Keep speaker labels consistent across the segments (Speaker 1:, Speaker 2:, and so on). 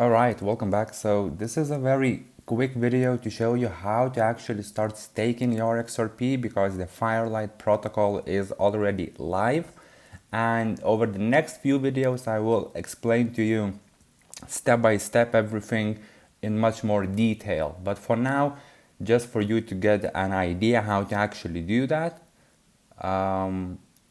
Speaker 1: Alright, welcome back. So this is a very quick video to show you how to actually start staking your Xrp because the Firelight protocol is already live. And over the next few videos, I will explain to you step by step everything in much more detail. But for now, just for you to get an idea how to actually do that,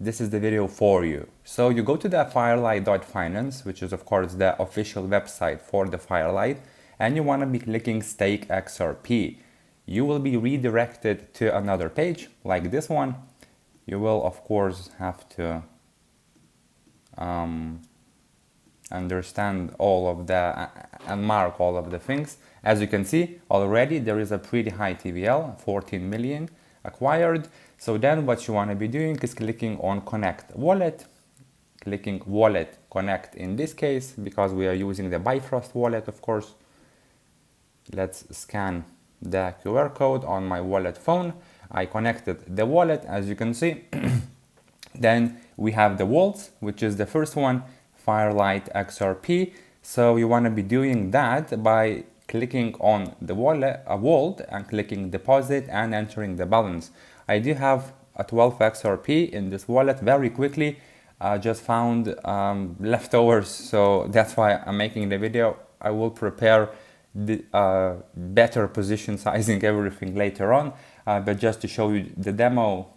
Speaker 1: this is the video for you. So you go to the firelight.finance, which is of course the official website for the Firelight, and you want to be clicking stake XRP. You will be redirected to another page like this one. You will of course have to understand all of the and mark all of the things. As you can see already, there is a pretty high TVL, 14 million acquired. So then what you want to be doing is clicking on connect wallet, clicking wallet connect in this case because we are using the Bifrost wallet, of course. Let's scan the QR code on my wallet phone. I connected the wallet, as you can see. Then we have the vaults, which is the first one, Firelight XRP. So you want to be doing that by clicking on the wallet, a vault, and clicking deposit and entering the balance. I do have a 12 Xrp in this wallet very quickly. Just found leftovers, so that's why I'm making the video. I will prepare the better position sizing everything later on, but just to show you the demo,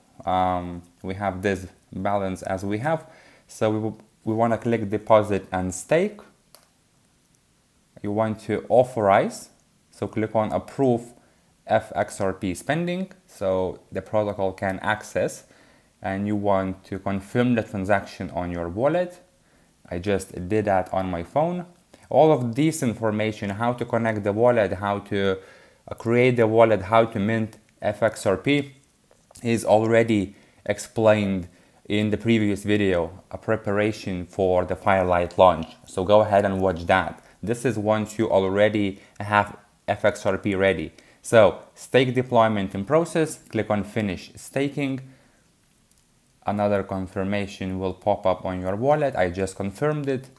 Speaker 1: we have this balance as we have. So we want to click deposit and stake. You want to authorize, so click on approve Fxrp spending so the protocol can access, and you want to confirm the transaction on your wallet. I just did that on my phone. All of this information, how to connect the wallet, how to create the wallet, how to mint Fxrp, is already explained in the previous video, a preparation for the Firelight launch. So go ahead and watch that. This is once you already have Fxrp ready. So stake deployment in process, click on finish staking. Another confirmation will pop up on your wallet. I just confirmed it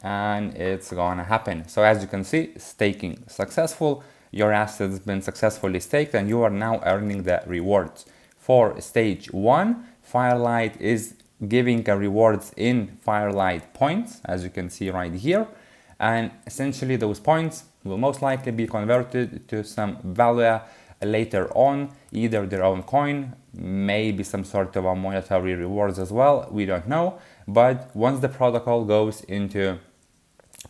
Speaker 1: and it's gonna happen. So as you can see, staking successful. Your assets been successfully staked and you are now earning the rewards. For stage 1, Firelight is giving rewards in Firelight points, as you can see right here. And essentially those points will most likely be converted to some value later on, either their own coin, maybe some sort of a monetary rewards as well, we don't know. But once the protocol goes into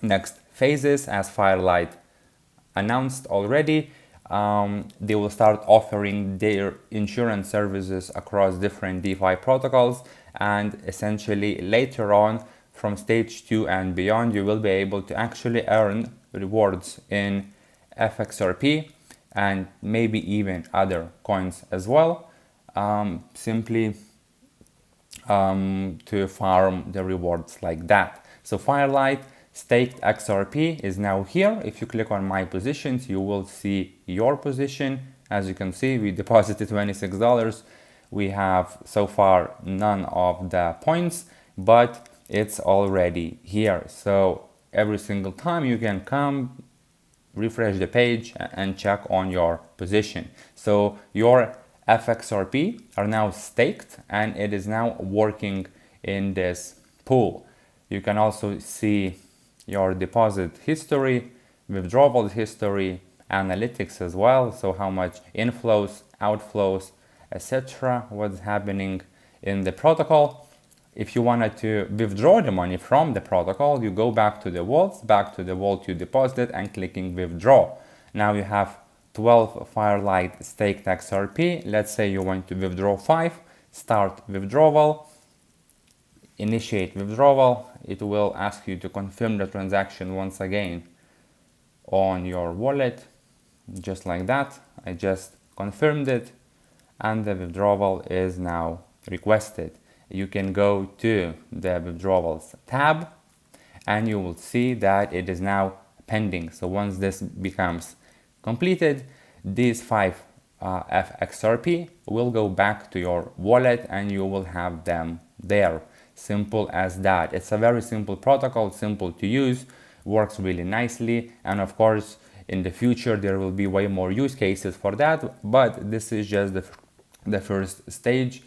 Speaker 1: next phases, as Firelight announced already, they will start offering their insurance services across different DeFi protocols, and essentially later on from stage 2 and beyond, you will be able to actually earn rewards in Fxrp and maybe even other coins as well, simply to farm the rewards like that. So Firelight staked XRP is now here. If you click on my positions, you will see your position. As you can see, we deposited $26. We have so far none of the points, but it's already here. So every single time you can come, refresh the page and check on your position. So your Fxrp are now staked and it is now working in this pool. You can also see your deposit history, withdrawal history, analytics as well. So how much inflows, outflows, etc. what's happening in the protocol. If you wanted to withdraw the money from the protocol, you go back to the vaults, back to the vault you deposited and clicking withdraw. Now you have 12 Firelight staked XRP. Let's say you want to withdraw 5, start withdrawal, initiate withdrawal. It will ask you to confirm the transaction once again on your wallet, just like that. I just confirmed it and the withdrawal is now requested. You can go to the withdrawals tab and you will see that it is now pending. So once this becomes completed, these 5 Fxrp will go back to your wallet and you will have them there. Simple as that. It's a very simple protocol, simple to use. works really nicely. And of course, in the future, there will be way more use cases for that, but this is just the first stage.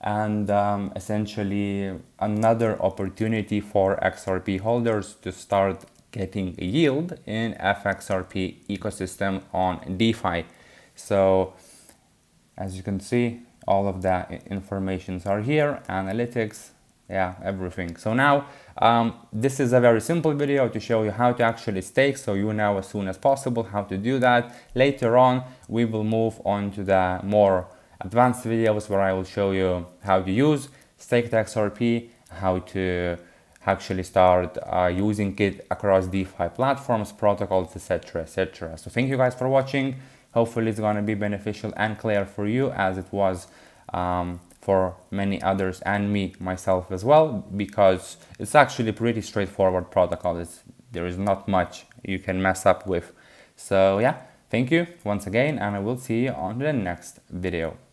Speaker 1: And essentially another opportunity for XRP holders to start getting yield in Fxrp ecosystem on DeFi. So as you can see, all of the informations are here, analytics, yeah, everything. So now this is a very simple video to show you how to actually stake, so you know as soon as possible how to do that. Later on we will move on to the more advanced videos where I will show you how to use staked XRP, how to actually start using it across DeFi platforms, protocols, etc, etc. So thank you guys for watching. Hopefully it's going to be beneficial and clear for you, as it was for many others and me myself as well, because it's actually pretty straightforward protocol. There is not much you can mess up with. So yeah, thank you once again, and I will see you on the next video.